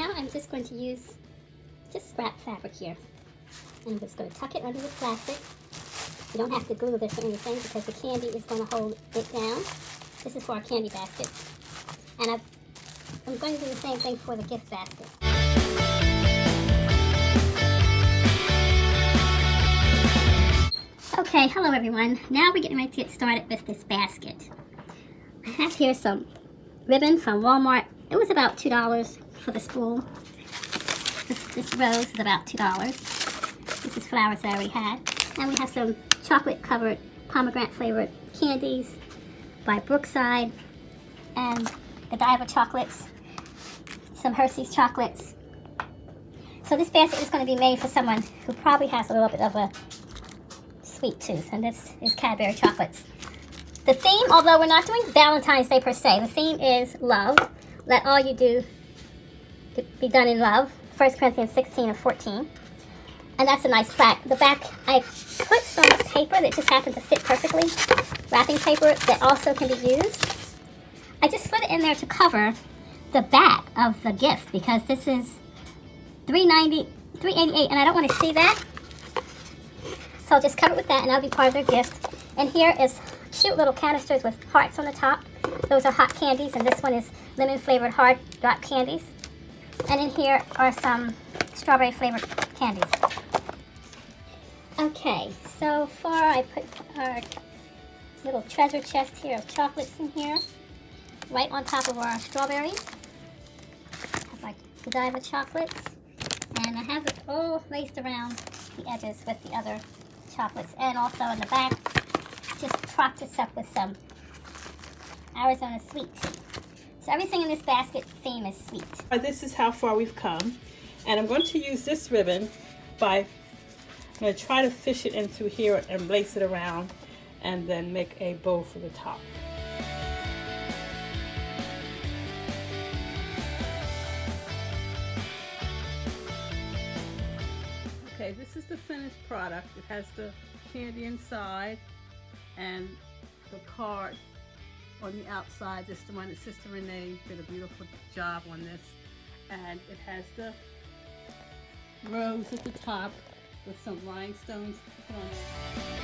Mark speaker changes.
Speaker 1: now I'm just going to use just scrap fabric here. I'm just going to tuck it under the plastic. You don't have to glue this or anything because the candy is going to hold it down. This is for our candy baskets. And I'm going to do the same thing for the gift basket. Okay, hello everyone. Now we're getting ready to get started with this basket. I have here some ribbon from Walmart. It was about $2 for the spool. This rose is about $2. This is flowers I already had. And we have some chocolate covered pomegranate flavored candies by Brookside, and Godiva chocolates, some Hershey's chocolates. So this basket is going to be made for someone who probably has a little bit of a sweet tooth, and this is Cadbury chocolates. The theme, although we're not doing Valentine's Day per se, the theme is love. Let all you do be done in love. 1 Corinthians 16:14. And that's a nice plaque. The back, I put some paper that just happened to fit perfectly. Wrapping paper that also can be used. I just slid it in there to cover the back of the gift because this is $3.88, and I don't want to see that. So I'll just cover it with that, and that'll be part of their gift. And here is cute little canisters with hearts on the top. Those are hot candies, and this one is lemon flavored hard drop candies. And in here are some strawberry flavored candies. Okay, so far I put our little treasure chest here of chocolates in here, right on top of our strawberries. I have my Godiva chocolates, and I have it all laced around the edges with the other chocolates, and also in the back, just prop this up with some Arizona sweet tea. So everything in this basket theme is sweet.
Speaker 2: This is how far we've come, and I'm going to use this ribbon I'm going to try to fish it in through here and lace it around and then make a bow for the top. Okay, this is the finished product. It has the candy inside and the card on the outside. This is the one that Sister Renee did a beautiful job on this. And it has the rose at the top with some rhinestones put on it.